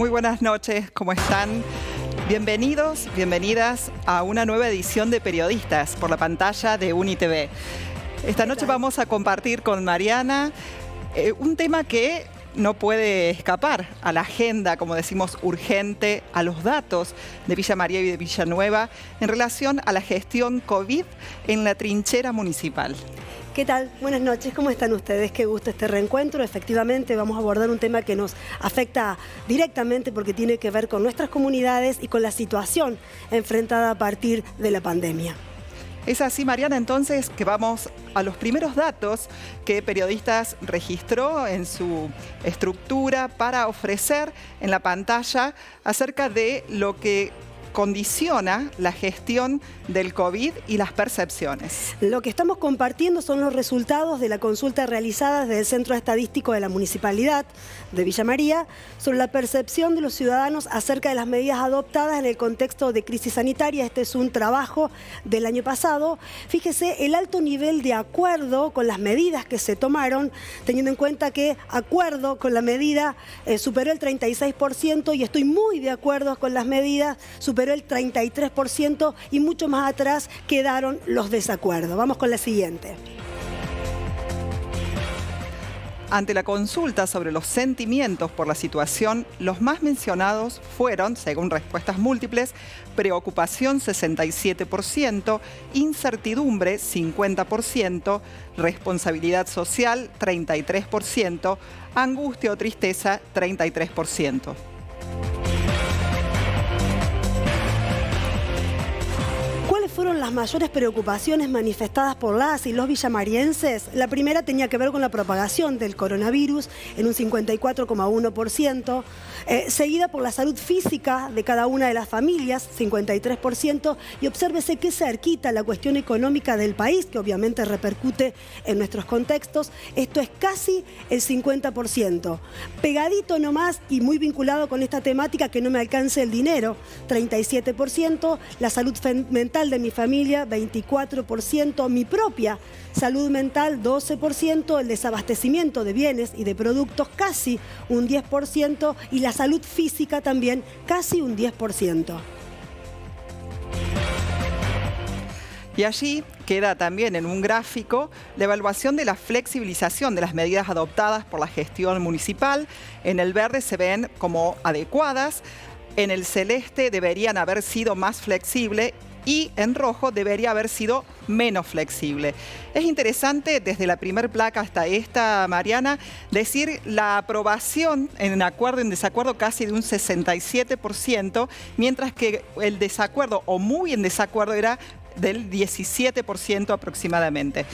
Muy buenas noches, ¿cómo están? Bienvenidos, bienvenidas a una nueva edición de Periodistas por la pantalla de UniTV. Esta noche vamos a compartir con Mariana un tema que no puede escapar a la agenda, como decimos, urgente, a los datos de Villa María y de Villanueva en relación a la gestión COVID en la trinchera municipal. ¿Qué tal? Buenas noches, ¿cómo están ustedes? Qué gusto este reencuentro. Efectivamente vamos a abordar un tema que nos afecta directamente porque tiene que ver con nuestras comunidades y con la situación enfrentada a partir de la pandemia. Es así, Mariana, entonces, que vamos a los primeros datos que Periodistas registró en su estructura para ofrecer en la pantalla acerca de lo que condiciona la gestión del COVID y las percepciones. Lo que estamos compartiendo son los resultados de la consulta realizada desde el Centro Estadístico de la Municipalidad de Villa María sobre la percepción de los ciudadanos acerca de las medidas adoptadas en el contexto de crisis sanitaria. Este es un trabajo del año pasado. Fíjese el alto nivel de acuerdo con las medidas que se tomaron, teniendo en cuenta que acuerdo con la medida superó el 36% y estoy muy de acuerdo con las medidas, superó el 33% y mucho más atrás quedaron los desacuerdos. Vamos con la siguiente. Ante la consulta sobre los sentimientos por la situación, los más mencionados fueron, según respuestas múltiples, preocupación 67%, incertidumbre 50%, responsabilidad social 33%, angustia o tristeza 33%. Fueron las mayores preocupaciones manifestadas por las y los villamarienses. La primera tenía que ver con la propagación del coronavirus en un 54,1%, seguida por la salud física de cada una de las familias, 53%, y obsérvese qué cerquita la cuestión económica del país, que obviamente repercute en nuestros contextos. Esto es casi el 50%. Pegadito nomás y muy vinculado con esta temática, que no me alcance el dinero, 37%, la salud mental de mi familia, 24%, mi propia salud mental, 12%, el desabastecimiento de bienes y de productos, casi un 10%, y la salud física también, casi un 10%. Y allí queda también en un gráfico la evaluación de la flexibilización de las medidas adoptadas por la gestión municipal. En el verde se ven como adecuadas, en el celeste deberían haber sido más flexibles y en rojo debería haber sido menos flexible. Es interesante, desde la primer placa hasta esta, Mariana, decir la aprobación en acuerdo, en desacuerdo, casi de un 67%, mientras que el desacuerdo, o muy en desacuerdo, era del 17% aproximadamente.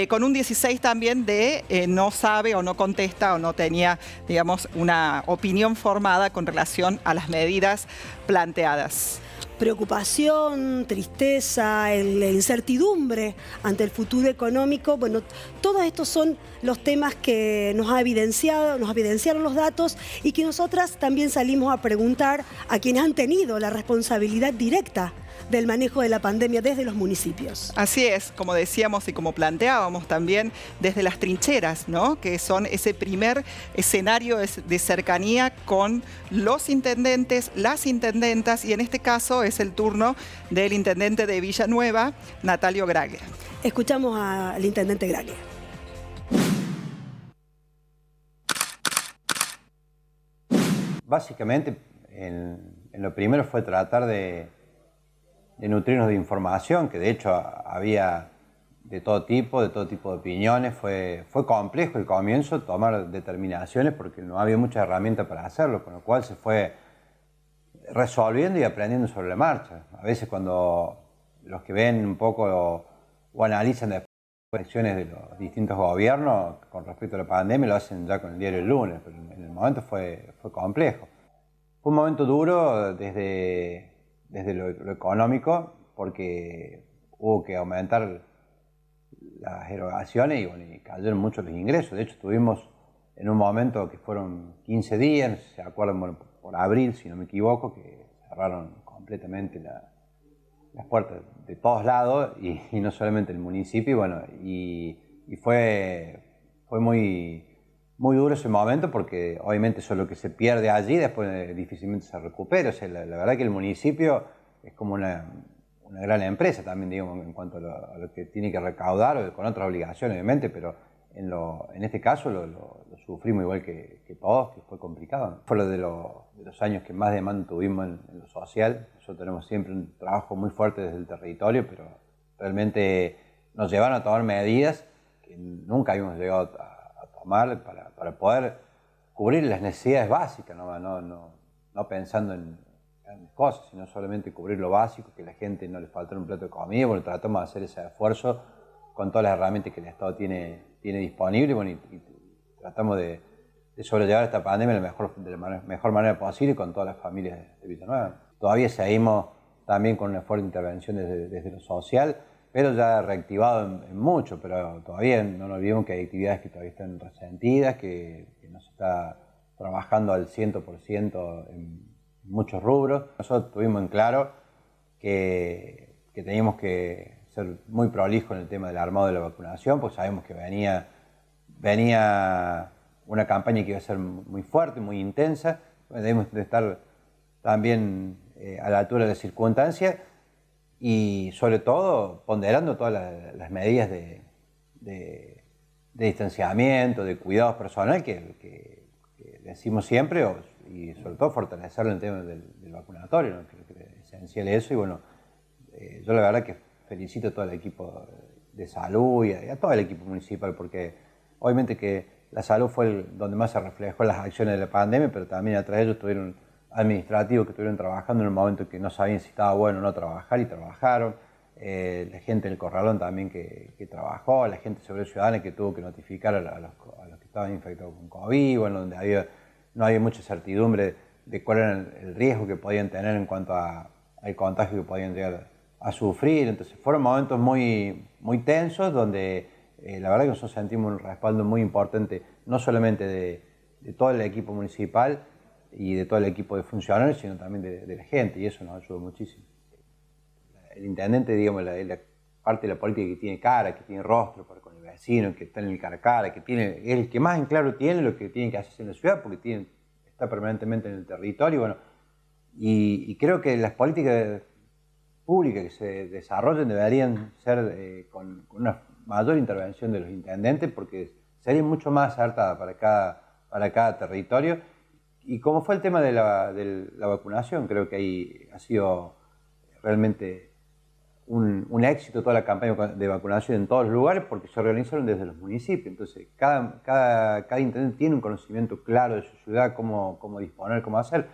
Con un 16% también de no sabe o no contesta o no tenía, digamos, una opinión formada con relación a las medidas planteadas. Preocupación, tristeza, la incertidumbre ante el futuro económico. Bueno, todos estos son los temas que nos evidenciaron los datos y que nosotras también salimos a preguntar a quienes han tenido la responsabilidad directa del manejo de la pandemia desde los municipios. Así es, como decíamos y como planteábamos también, desde las trincheras, ¿no? Que son ese primer escenario de cercanía con los intendentes, las intendentas, y en este caso es el turno del intendente de Villanueva, Natalio Graglia. Escuchamos al intendente Graglia. Básicamente, en lo primero fue tratar de nutrirnos de información, que de hecho había de todo tipo de opiniones. Fue complejo el comienzo tomar determinaciones porque no había mucha herramienta para hacerlo, con lo cual se fue resolviendo y aprendiendo sobre la marcha. A veces cuando los que ven un poco o analizan las acciones de los distintos gobiernos con respecto a la pandemia lo hacen ya con el diario El Lunes, pero en el momento fue complejo. Fue un momento duro desde lo económico, porque hubo que aumentar las erogaciones y cayeron mucho los ingresos. De hecho, tuvimos en un momento que fueron 15 días, ¿se acuerdan? Por abril, si no me equivoco, que cerraron completamente las puertas de todos lados y no solamente el municipio. Y fue muy muy duro ese momento porque obviamente eso es lo que se pierde allí, después difícilmente se recupera. O sea, la verdad que el municipio es como una gran empresa también, digamos, en cuanto a lo que tiene que recaudar, o con otras obligaciones, obviamente, pero en este caso lo sufrimos igual que todos, que fue complicado. Fue de los años que más demanda tuvimos en lo social. Nosotros tenemos siempre un trabajo muy fuerte desde el territorio, pero realmente nos llevaron a tomar medidas que nunca habíamos llegado a tomar para poder cubrir las necesidades básicas, no pensando en grandes cosas, sino solamente cubrir lo básico, que a la gente no le faltara un plato de comida. Bueno, tratamos de hacer ese esfuerzo con todas las herramientas que el Estado tiene disponible, bueno, y tratamos de sobrellevar esta pandemia de la mejor manera posible con todas las familias de Villanueva. Todavía seguimos también con una fuerte intervención desde lo social, pero ya reactivado en mucho, pero todavía no nos olvidemos que hay actividades que todavía están resentidas, que no se está trabajando al 100% en muchos rubros. Nosotros tuvimos en claro que teníamos que ser muy prolijos en el tema del armado de la vacunación, pues sabemos que venía una campaña que iba a ser muy fuerte, muy intensa. Debemos de estar también a la altura de las circunstancias y sobre todo ponderando todas las medidas de distanciamiento, de cuidados personal que decimos siempre, y sobre todo fortalecerlo en el tema del vacunatorio, ¿no? Creo que es esencial eso. Y bueno, yo la verdad que felicito a todo el equipo de salud y a todo el equipo municipal, porque obviamente que la salud fue donde más se reflejó las acciones de la pandemia, pero también atrás de ellos tuvieron administrativos que estuvieron trabajando en un momento que no sabían si estaba bueno o no trabajar, y trabajaron. La gente del Corralón también que trabajó, la gente de Seguridad Ciudadana que tuvo que notificar a los que estaban infectados con COVID, bueno, donde no había mucha certidumbre de cuál era el riesgo que podían tener en cuanto al contagio que podían llegar a sufrir. Entonces fueron momentos muy, muy tensos donde la verdad que nosotros sentimos un respaldo muy importante, no solamente de todo el equipo municipal y de todo el equipo de funcionarios, sino también de la gente, y eso nos ayudó muchísimo. El intendente, digamos, la parte de la política que tiene cara, que tiene rostro para con el vecino, que está en el cara a cara, es el que más en claro tiene lo que tiene que hacerse en la ciudad, porque está permanentemente en el territorio. Bueno, y creo que las políticas públicas que se desarrollen deberían ser con una mayor intervención de los intendentes, porque sería mucho más acertada para cada territorio. Y como fue el tema de la vacunación, creo que ahí ha sido realmente un éxito toda la campaña de vacunación en todos los lugares, porque se organizaron desde los municipios. Entonces cada intendente tiene un conocimiento claro de su ciudad, cómo disponer, cómo hacer.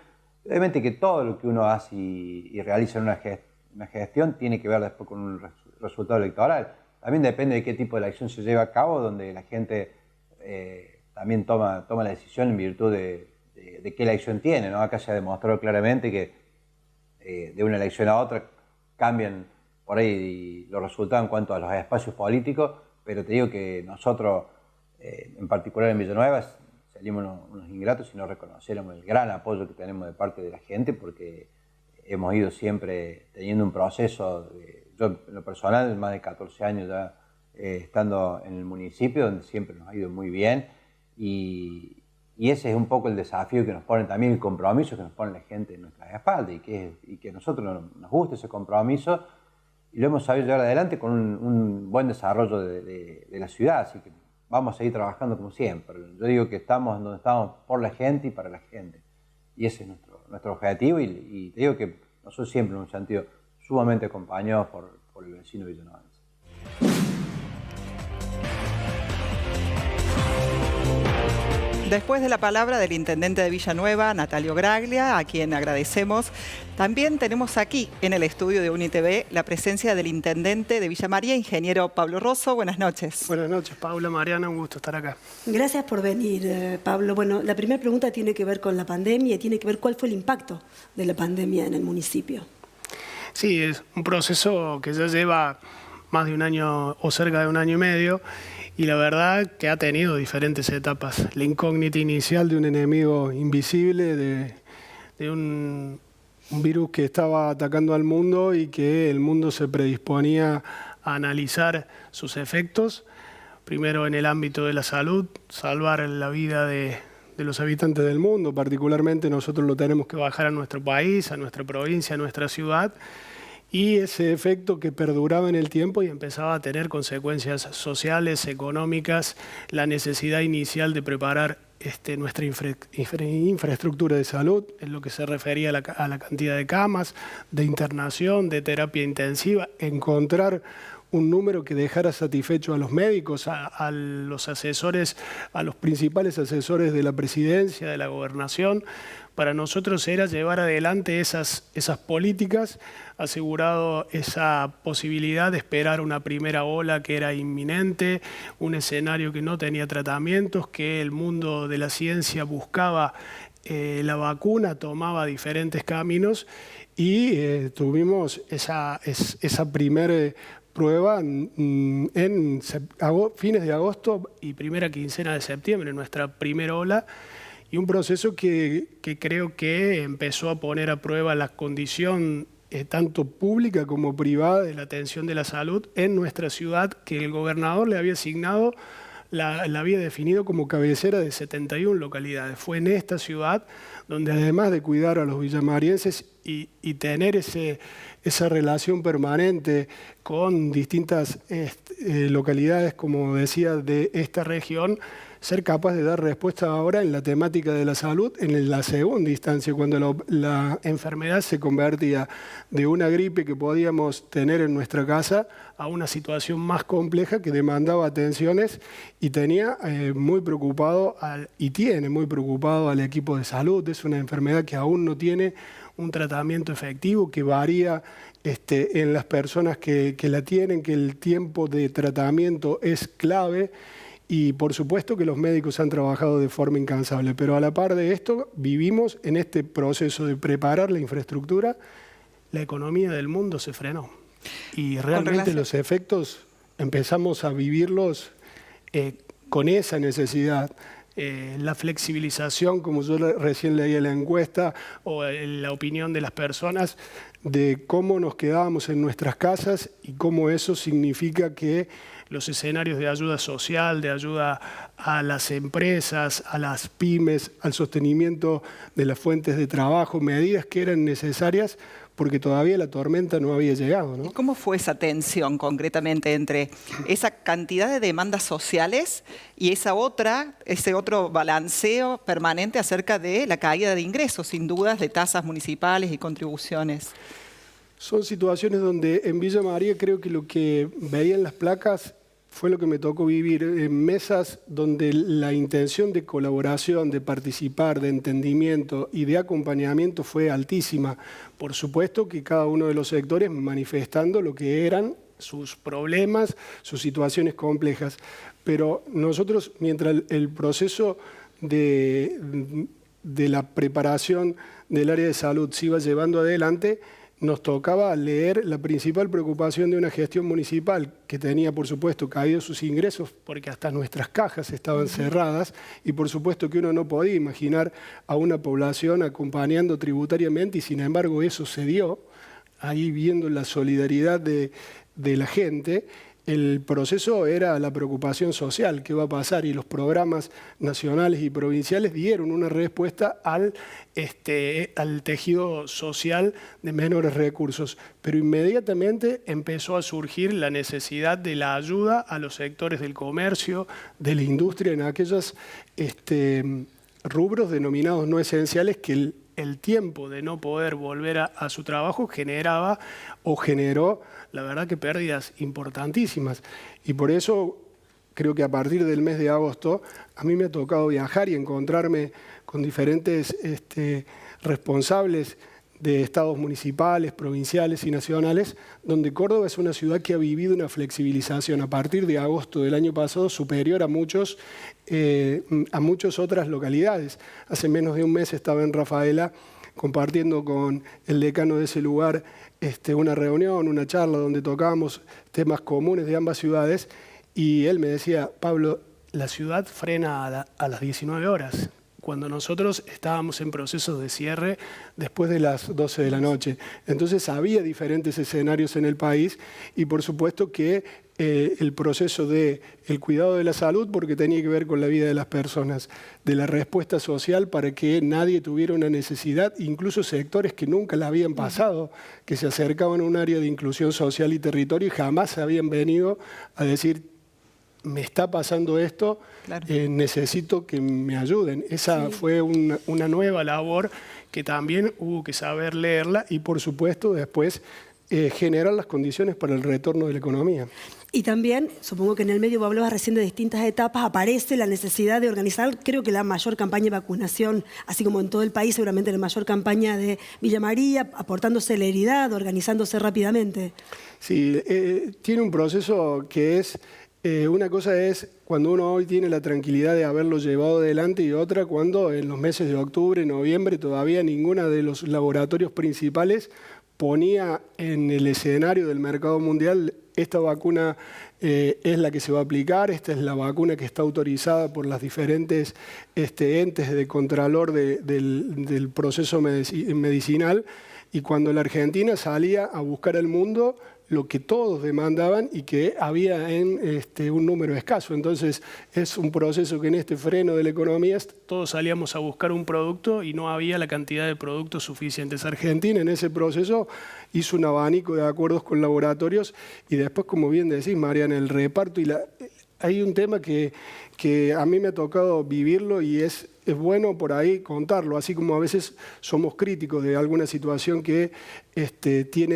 Obviamente que todo lo que uno hace y realiza en una gestión tiene que ver después con un resultado electoral. También depende de qué tipo de elección se lleva a cabo, donde la gente también toma la decisión en virtud de qué elección tiene, ¿no? Acá se ha demostrado claramente que de una elección a otra cambian por ahí los resultados en cuanto a los espacios políticos, pero te digo que nosotros, en particular en Villanueva, salimos unos ingratos si no reconociéramos el gran apoyo que tenemos de parte de la gente, porque hemos ido siempre teniendo un proceso, yo en lo personal, más de 14 años ya estando en el municipio, donde siempre nos ha ido muy bien, y ese es un poco el desafío que nos pone también, el compromiso que nos pone la gente en nuestras espaldas, y que a nosotros nos gusta ese compromiso, y lo hemos sabido llevar adelante con un buen desarrollo de la ciudad, así que vamos a seguir trabajando como siempre. Yo digo que estamos donde estamos por la gente y para la gente, y ese es nuestro objetivo, y te digo que nosotros siempre nos hemos sentido sumamente acompañados por el vecino villanovense. Después de la palabra del intendente de Villanueva, Natalio Graglia, a quien agradecemos, también tenemos aquí en el estudio de UniTV la presencia del intendente de Villa María, ingeniero Pablo Rosso. Buenas noches. Buenas noches, Paula, Mariana, un gusto estar acá. Gracias por venir, Pablo. Bueno, la primera pregunta tiene que ver con la pandemia y tiene que ver cuál fue el impacto de la pandemia en el municipio. Sí, es un proceso que ya lleva más de un año o cerca de un año y medio, y la verdad que ha tenido diferentes etapas. La incógnita inicial de un enemigo invisible, de un virus que estaba atacando al mundo y que el mundo se predisponía a analizar sus efectos, primero en el ámbito de la salud, salvar la vida de los habitantes del mundo, particularmente nosotros lo tenemos que bajar a nuestro país, a nuestra provincia, a nuestra ciudad, y ese efecto que perduraba en el tiempo y empezaba a tener consecuencias sociales, económicas, la necesidad inicial de preparar nuestra infraestructura de salud, en lo que se refería a la cantidad de camas, de internación, de terapia intensiva, encontrar un número que dejara satisfecho a los médicos, a los asesores, a los principales asesores de la presidencia, de la gobernación. Para nosotros era llevar adelante esas políticas, asegurado esa posibilidad de esperar una primera ola que era inminente, un escenario que no tenía tratamientos, que el mundo de la ciencia buscaba la vacuna, tomaba diferentes caminos y tuvimos esa primera prueba en fines de agosto y primera quincena de septiembre, nuestra primera ola, y un proceso que creo que empezó a poner a prueba la condición tanto pública como privada de la atención de la salud en nuestra ciudad, que el gobernador le había asignado, la había definido como cabecera de 71 localidades. Fue en esta ciudad donde, además de cuidar a los villamarienses y tener esa relación permanente con distintas localidades, como decía, de esta región, ser capaz de dar respuesta ahora en la temática de la salud en la segunda instancia, cuando la enfermedad se convertía de una gripe que podíamos tener en nuestra casa a una situación más compleja que demandaba atenciones y tenía muy preocupado y tiene muy preocupado al equipo de salud. Es una enfermedad que aún no tiene un tratamiento efectivo, que varía en las personas que la tienen, que el tiempo de tratamiento es clave. Y por supuesto que los médicos han trabajado de forma incansable, pero a la par de esto vivimos en este proceso de preparar la infraestructura, la economía del mundo se frenó. Y realmente los efectos empezamos a vivirlos con esa necesidad. La flexibilización, como yo recién leí en la encuesta, o la opinión de las personas, de cómo nos quedábamos en nuestras casas y cómo eso significa que los escenarios de ayuda social, de ayuda a las empresas, a las pymes, al sostenimiento de las fuentes de trabajo, medidas que eran necesarias porque todavía la tormenta no había llegado, ¿no? ¿Y cómo fue esa tensión concretamente entre esa cantidad de demandas sociales y ese otro balanceo permanente acerca de la caída de ingresos, sin dudas, de tasas municipales y contribuciones? Son situaciones donde en Villa María creo que lo que veía en las placas fue lo que me tocó vivir, en mesas donde la intención de colaboración, de participar, de entendimiento y de acompañamiento fue altísima. Por supuesto que cada uno de los sectores manifestando lo que eran sus problemas, sus situaciones complejas. Pero nosotros, mientras el proceso de la preparación del área de salud se iba llevando adelante, nos tocaba leer la principal preocupación de una gestión municipal que tenía, por supuesto, caídos sus ingresos porque hasta nuestras cajas estaban cerradas y por supuesto que uno no podía imaginar a una población acompañando tributariamente y sin embargo eso se dio, ahí viendo la solidaridad de la gente. El proceso era la preocupación social, qué va a pasar, y los programas nacionales y provinciales dieron una respuesta al tejido social de menores recursos. Pero inmediatamente empezó a surgir la necesidad de la ayuda a los sectores del comercio, de la industria, en aquellos rubros denominados no esenciales que el tiempo de no poder volver a su trabajo generaba o generó, la verdad, que pérdidas importantísimas. Y por eso creo que a partir del mes de agosto a mí me ha tocado viajar y encontrarme con diferentes responsables de estados municipales, provinciales y nacionales, donde Córdoba es una ciudad que ha vivido una flexibilización a partir de agosto del año pasado superior a muchas otras localidades. Hace menos de un mes estaba en Rafaela compartiendo con el decano de ese lugar una reunión, una charla donde tocábamos temas comunes de ambas ciudades y él me decía: Pablo, la ciudad frena a las 19 horas. cuando nosotros estábamos en procesos de cierre después de las 12 de la noche. Entonces había diferentes escenarios en el país y por supuesto que el proceso del cuidado de la salud, porque tenía que ver con la vida de las personas, de la respuesta social para que nadie tuviera una necesidad, incluso sectores que nunca la habían pasado, que se acercaban a un área de inclusión social y territorio y jamás habían venido a decir, me está pasando esto, claro. Necesito que me ayuden. Esa fue una nueva labor que también hubo que saber leerla y por supuesto después generar las condiciones para el retorno de la economía. Y también, supongo que en el medio, hablabas recién de distintas etapas, aparece la necesidad de organizar, creo que la mayor campaña de vacunación, así como en todo el país, seguramente la mayor campaña de Villa María, aportando celeridad, organizándose rápidamente. Sí, tiene un proceso que es, una cosa es cuando uno hoy tiene la tranquilidad de haberlo llevado adelante y otra cuando en los meses de octubre, noviembre, todavía ninguna de los laboratorios principales ponía en el escenario del mercado mundial esta vacuna es la que se va a aplicar, esta es la vacuna que está autorizada por las diferentes entes de contralor del proceso medicinal y cuando la Argentina salía a buscar al mundo lo que todos demandaban y que había en un número escaso. Entonces es un proceso que en este freno de la economía todos salíamos a buscar un producto y no había la cantidad de productos suficientes. Argentina en ese proceso hizo un abanico de acuerdos con laboratorios y después, como bien decís, Mariana, el reparto y hay un tema que a mí me ha tocado vivirlo y es bueno por ahí contarlo, así como a veces somos críticos de alguna situación que tiene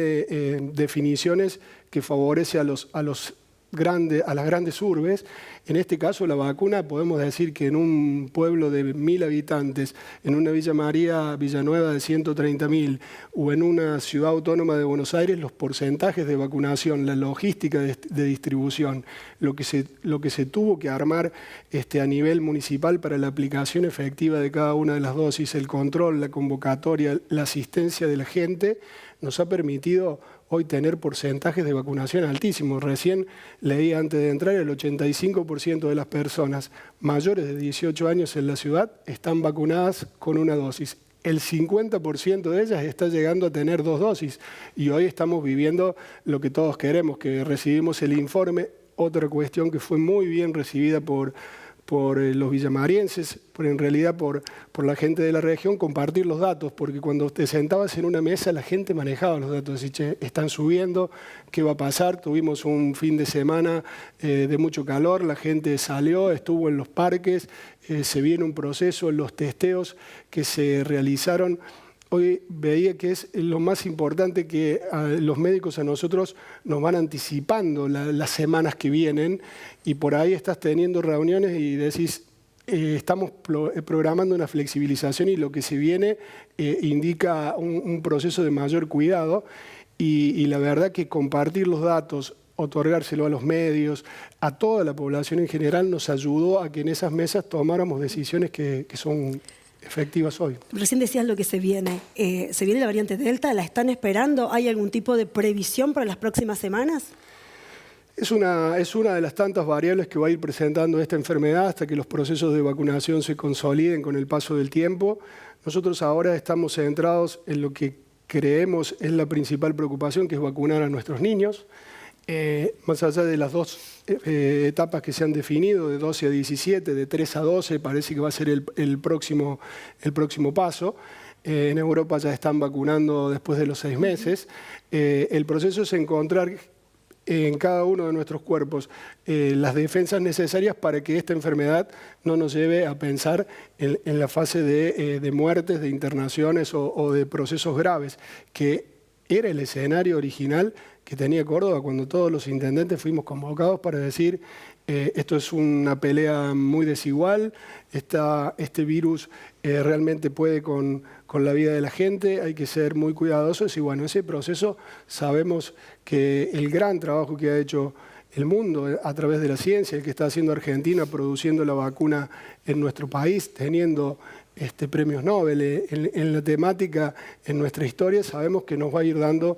definiciones que favorece a las grandes urbes. En este caso, la vacuna, podemos decir que en un pueblo de 1000 habitantes, en una Villa María, Villanueva de 130.000, o en una ciudad autónoma de Buenos Aires, los porcentajes de vacunación, la logística de distribución, lo que se tuvo que armar a nivel municipal para la aplicación efectiva de cada una de las dosis, el control, la convocatoria, la asistencia de la gente, nos ha permitido hoy tener porcentajes de vacunación altísimos. Recién leí antes de entrar, el 85% de las personas mayores de 18 años en la ciudad están vacunadas con una dosis. El 50% de ellas está llegando a tener 2 dosis. Y hoy estamos viviendo lo que todos queremos, que recibimos el informe. Otra cuestión que fue muy bien recibida por los villamarienses, pero en realidad por la gente de la región, compartir los datos, porque cuando te sentabas en una mesa la gente manejaba los datos, decía, che, están subiendo, ¿qué va a pasar? Tuvimos un fin de semana de mucho calor, la gente salió, estuvo en los parques, se viene un proceso, los testeos que se realizaron. Hoy veía que es lo más importante que los médicos a nosotros nos van anticipando las semanas que vienen y por ahí estás teniendo reuniones y decís, estamos programando una flexibilización y lo que se viene indica un proceso de mayor cuidado y la verdad que compartir los datos, otorgárselo a los medios, a toda la población en general nos ayudó a que en esas mesas tomáramos decisiones que son efectivas hoy. Recién decías lo que se viene. ¿Se viene la variante Delta? ¿La están esperando? ¿Hay algún tipo de previsión para las próximas semanas? Es una de las tantas variables que va a ir presentando esta enfermedad hasta que los procesos de vacunación se consoliden con el paso del tiempo. Nosotros ahora estamos centrados en lo que creemos es la principal preocupación, que es vacunar a nuestros niños. Más allá de las 2 etapas que se han definido, de 12 a 17, de 3 a 12, parece que va a ser el próximo paso. En Europa ya están vacunando después de los 6 meses. El proceso es encontrar en cada uno de nuestros cuerpos las defensas necesarias para que esta enfermedad no nos lleve a pensar en la fase de muertes, de internaciones o de procesos graves, que era el escenario original que tenía Córdoba cuando todos los intendentes fuimos convocados para decir esto es una pelea muy desigual, este virus realmente puede con la vida de la gente, hay que ser muy cuidadosos y bueno, ese proceso sabemos que el gran trabajo que ha hecho el mundo a través de la ciencia, el que está haciendo Argentina produciendo la vacuna en nuestro país, teniendo premios Nobel en la temática, en nuestra historia, sabemos que nos va a ir dando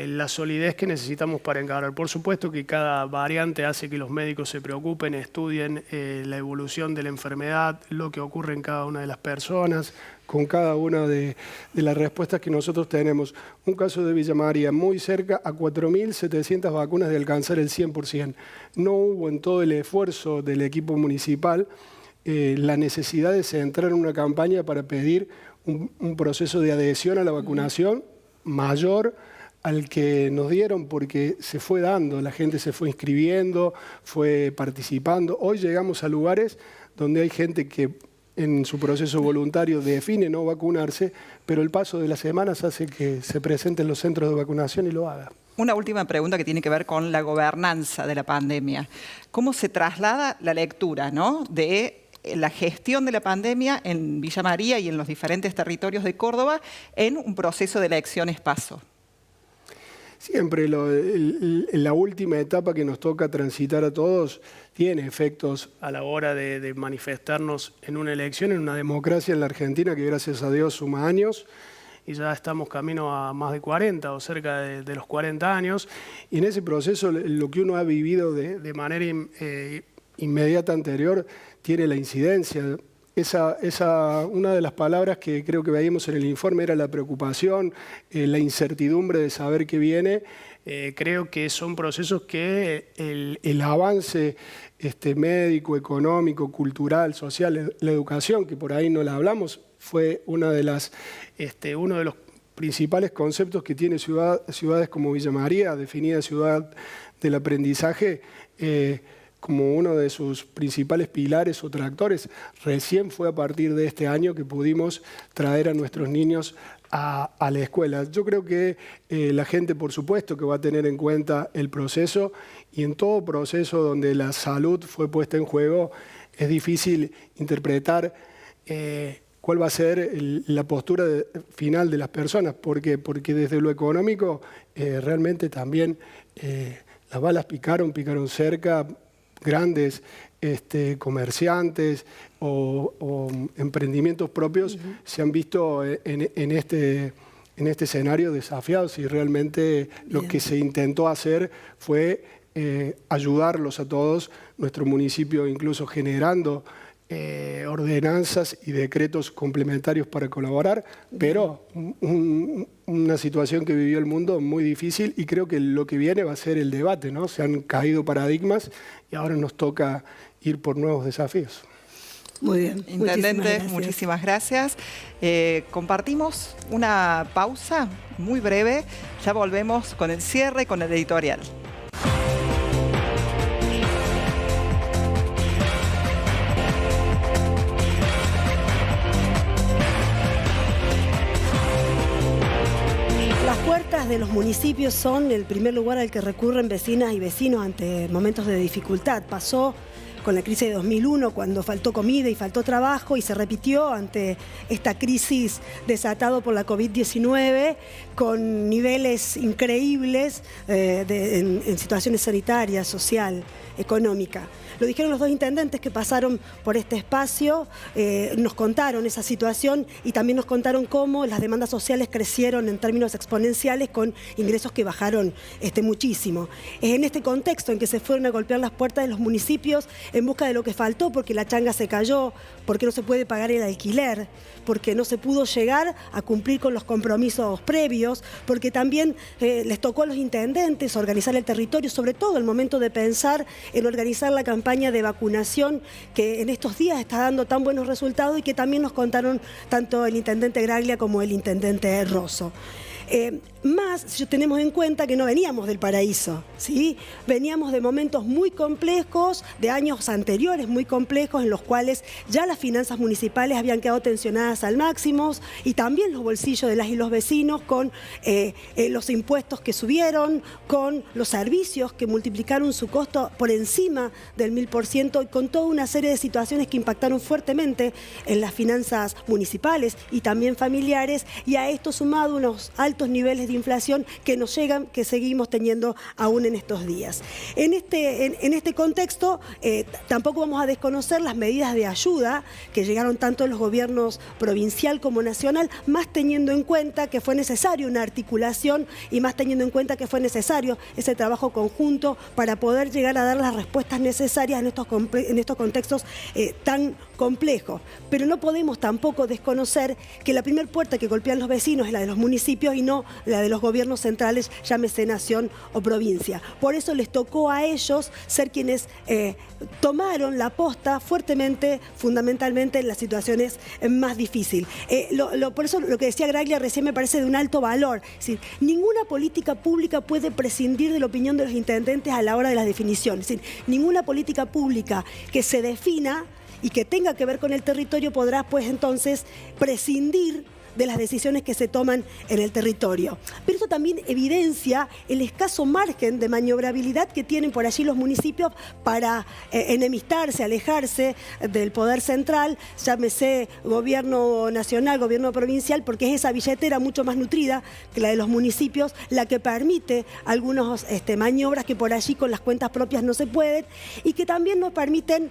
la solidez que necesitamos para encarar. Por supuesto que cada variante hace que los médicos se preocupen, estudien la evolución de la enfermedad, lo que ocurre en cada una de las personas, con cada una de las respuestas que nosotros tenemos. Un caso de Villa María, muy cerca, a 4.700 vacunas de alcanzar el 100%. No hubo en todo el esfuerzo del equipo municipal la necesidad de centrar una campaña para pedir un proceso de adhesión a la vacunación mayor al que nos dieron, porque se fue dando, la gente se fue inscribiendo, fue participando. Hoy llegamos a lugares donde hay gente que en su proceso voluntario define no vacunarse, pero el paso de las semanas hace que se presente en los centros de vacunación y lo haga. Una última pregunta que tiene que ver con la gobernanza de la pandemia. ¿Cómo se traslada la lectura, ¿no?, de la gestión de la pandemia en Villa María y en los diferentes territorios de Córdoba en un proceso de elecciones PASO? Siempre la última etapa que nos toca transitar a todos tiene efectos a la hora de manifestarnos en una elección, en una democracia en la Argentina que gracias a Dios suma años y ya estamos camino a más de 40 o cerca de los 40 años. Y en ese proceso lo que uno ha vivido de manera inmediata anterior tiene la incidencia. Una de las palabras que creo que veíamos en el informe era la preocupación, la incertidumbre de saber qué viene. Creo que son procesos que el avance médico, económico, cultural, social, la educación, que por ahí no la hablamos, fue uno de los principales conceptos que tiene ciudades como Villa María, definida ciudad del aprendizaje, como uno de sus principales pilares o tractores. Recién fue a partir de este año que pudimos traer a nuestros niños a la escuela. Yo creo que la gente, por supuesto, que va a tener en cuenta el proceso, y en todo proceso donde la salud fue puesta en juego, es difícil interpretar cuál va a ser la postura final de las personas. ¿Por qué? Porque desde lo económico realmente también las balas picaron cerca. Grandes comerciantes o emprendimientos propios se han visto en este escenario desafiados, y realmente lo que se intentó hacer fue ayudarlos a todos. Nuestro municipio incluso generando ordenanzas y decretos complementarios para colaborar, pero una situación que vivió el mundo muy difícil, y creo que lo que viene va a ser el debate, ¿no? Se han caído paradigmas y ahora nos toca ir por nuevos desafíos. Muy bien. Intendente, muchísimas gracias. Compartimos una pausa muy breve, ya volvemos con el cierre, con el editorial. De los municipios son el primer lugar al que recurren vecinas y vecinos ante momentos de dificultad. Pasó con la crisis de 2001, cuando faltó comida y faltó trabajo, y se repitió ante esta crisis desatado por la COVID-19 con niveles increíbles en situaciones sanitarias, social, económica. Lo dijeron los dos intendentes que pasaron por este espacio, nos contaron esa situación y también nos contaron cómo las demandas sociales crecieron en términos exponenciales con ingresos que bajaron muchísimo. Es en este contexto en que se fueron a golpear las puertas de los municipios en busca de lo que faltó, porque la changa se cayó, porque no se puede pagar el alquiler, porque no se pudo llegar a cumplir con los compromisos previos, porque también les tocó a los intendentes organizar el territorio, sobre todo el momento de pensar en organizar la campaña de vacunación que en estos días está dando tan buenos resultados y que también nos contaron tanto el intendente Graglia como el intendente Rosso. Más si tenemos en cuenta que no veníamos del paraíso, ¿sí? Veníamos de momentos muy complejos, de años anteriores muy complejos, en los cuales ya las finanzas municipales habían quedado tensionadas al máximo, y también los bolsillos de las y los vecinos, con los impuestos que subieron, con los servicios que multiplicaron su costo por encima del 1000%, y con toda una serie de situaciones que impactaron fuertemente en las finanzas municipales y también familiares, y a esto sumado unos altos altos niveles de inflación que nos llegan, que seguimos teniendo aún en estos días. En este contexto, tampoco vamos a desconocer las medidas de ayuda que llegaron tanto en los gobiernos provincial como nacional, más teniendo en cuenta que fue necesario una articulación y más teniendo en cuenta que fue necesario ese trabajo conjunto para poder llegar a dar las respuestas necesarias en estos contextos tan complejos. Pero no podemos tampoco desconocer que la primera puerta que golpean los vecinos es la de los municipios y no la de los gobiernos centrales, llámese nación o provincia. Por eso les tocó a ellos ser quienes tomaron la posta fuertemente, fundamentalmente en las situaciones más difíciles. Por eso lo que decía Graglia recién me parece de un alto valor. Es decir, ninguna política pública puede prescindir de la opinión de los intendentes a la hora de las definiciones. Es decir, ninguna política pública que se defina y que tenga que ver con el territorio podrá pues entonces prescindir de las decisiones que se toman en el territorio. Pero esto también evidencia el escaso margen de maniobrabilidad que tienen por allí los municipios para enemistarse, alejarse del poder central, llámese gobierno nacional, gobierno provincial, porque es esa billetera mucho más nutrida que la de los municipios la que permite algunas maniobras que por allí con las cuentas propias no se pueden y que también nos permiten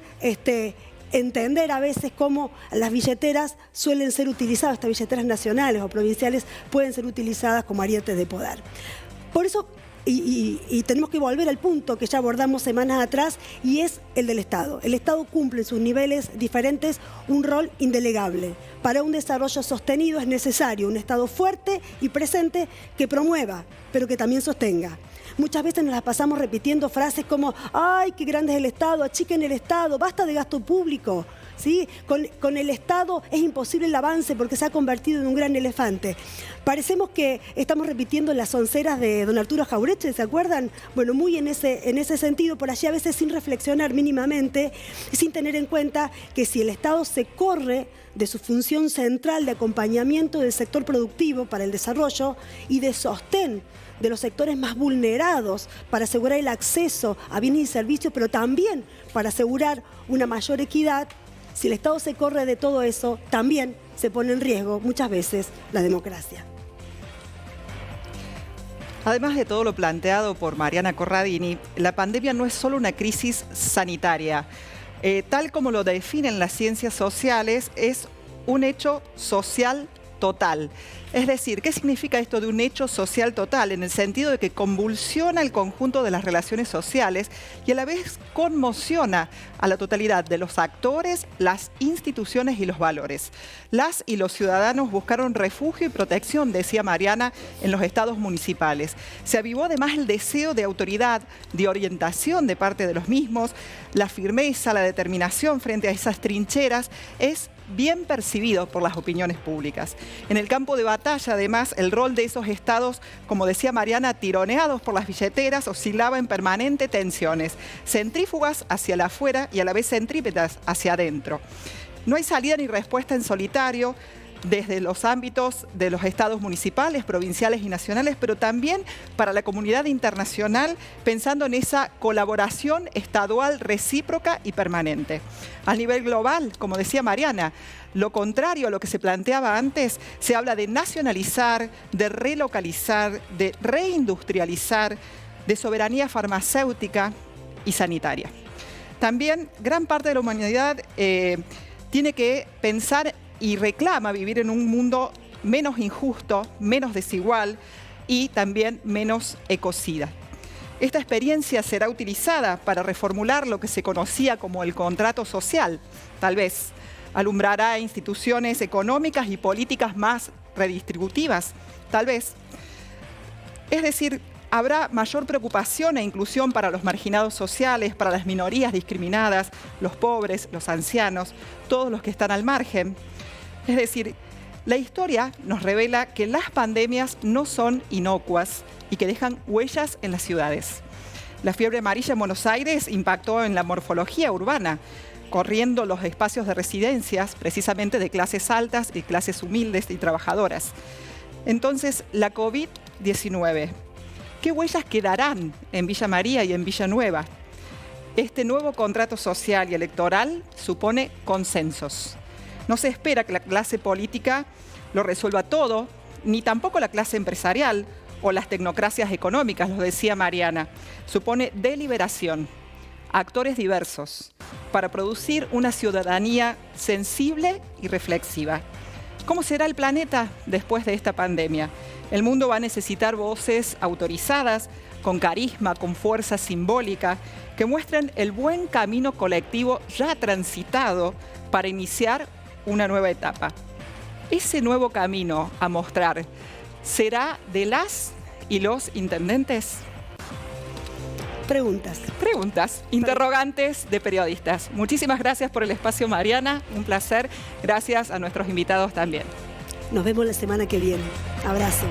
entender a veces cómo las billeteras suelen ser utilizadas, estas billeteras nacionales o provinciales pueden ser utilizadas como arietes de poder. Por eso, y tenemos que volver al punto que ya abordamos semanas atrás, y es el del Estado. El Estado cumple en sus niveles diferentes un rol indelegable. Para un desarrollo sostenido es necesario un Estado fuerte y presente que promueva, pero que también sostenga. Muchas veces nos las pasamos repitiendo frases como ¡ay, qué grande es el Estado! ¡Achiquen el Estado! ¡Basta de gasto público! ¿Sí? Con el Estado es imposible el avance porque se ha convertido en un gran elefante. Parecemos que estamos repitiendo las onceras de don Arturo Jauretche, ¿se acuerdan? Bueno, muy en ese sentido, por allí a veces sin reflexionar mínimamente, sin tener en cuenta que si el Estado se corre de su función central de acompañamiento del sector productivo para el desarrollo y de sostén de los sectores más vulnerados para asegurar el acceso a bienes y servicios, pero también para asegurar una mayor equidad, si el Estado se corre de todo eso, también se pone en riesgo muchas veces la democracia. Además de todo lo planteado por Mariana Corradini, la pandemia no es solo una crisis sanitaria. Tal como lo definen las ciencias sociales, es un hecho social total. Es decir, ¿qué significa esto de un hecho social total? En el sentido de que convulsiona el conjunto de las relaciones sociales y a la vez conmociona a la totalidad de los actores, las instituciones y los valores. Las y los ciudadanos buscaron refugio y protección, decía Mariana, en los estados municipales. Se avivó además el deseo de autoridad, de orientación de parte de los mismos, la firmeza, la determinación frente a esas trincheras es bien percibido por las opiniones públicas. En el campo de batalla, además, el rol de esos estados, como decía Mariana, tironeados por las billeteras, oscilaba en permanente tensiones, centrífugas hacia el afuera y a la vez centrípetas hacia adentro. No hay salida ni respuesta en solitario desde los ámbitos de los estados municipales, provinciales y nacionales, pero también para la comunidad internacional, pensando en esa colaboración estadual recíproca y permanente. A nivel global, como decía Mariana, lo contrario a lo que se planteaba antes, se habla de nacionalizar, de relocalizar, de reindustrializar, de soberanía farmacéutica y sanitaria. También gran parte de la humanidad tiene que pensar y reclama vivir en un mundo menos injusto, menos desigual y también menos ecocida. Esta experiencia será utilizada para reformular lo que se conocía como el contrato social, tal vez. Alumbrará instituciones económicas y políticas más redistributivas, tal vez. Es decir, habrá mayor preocupación e inclusión para los marginados sociales, para las minorías discriminadas, los pobres, los ancianos, todos los que están al margen. Es decir, la historia nos revela que las pandemias no son inocuas y que dejan huellas en las ciudades. La fiebre amarilla en Buenos Aires impactó en la morfología urbana, corriendo los espacios de residencias precisamente de clases altas y clases humildes y trabajadoras. Entonces, la COVID-19, ¿qué huellas quedarán en Villa María y en Villanueva? Este nuevo contrato social y electoral supone consensos. No se espera que la clase política lo resuelva todo, ni tampoco la clase empresarial o las tecnocracias económicas, lo decía Mariana. Supone deliberación, actores diversos, para producir una ciudadanía sensible y reflexiva. ¿Cómo será el planeta después de esta pandemia? El mundo va a necesitar voces autorizadas, con carisma, con fuerza simbólica, que muestren el buen camino colectivo ya transitado para iniciar una nueva etapa. Ese nuevo camino a mostrar, ¿será de las y los intendentes? Preguntas, interrogantes de periodistas. Muchísimas gracias por el espacio, Mariana. Un placer. Gracias a nuestros invitados también. Nos vemos la semana que viene. Abrazo.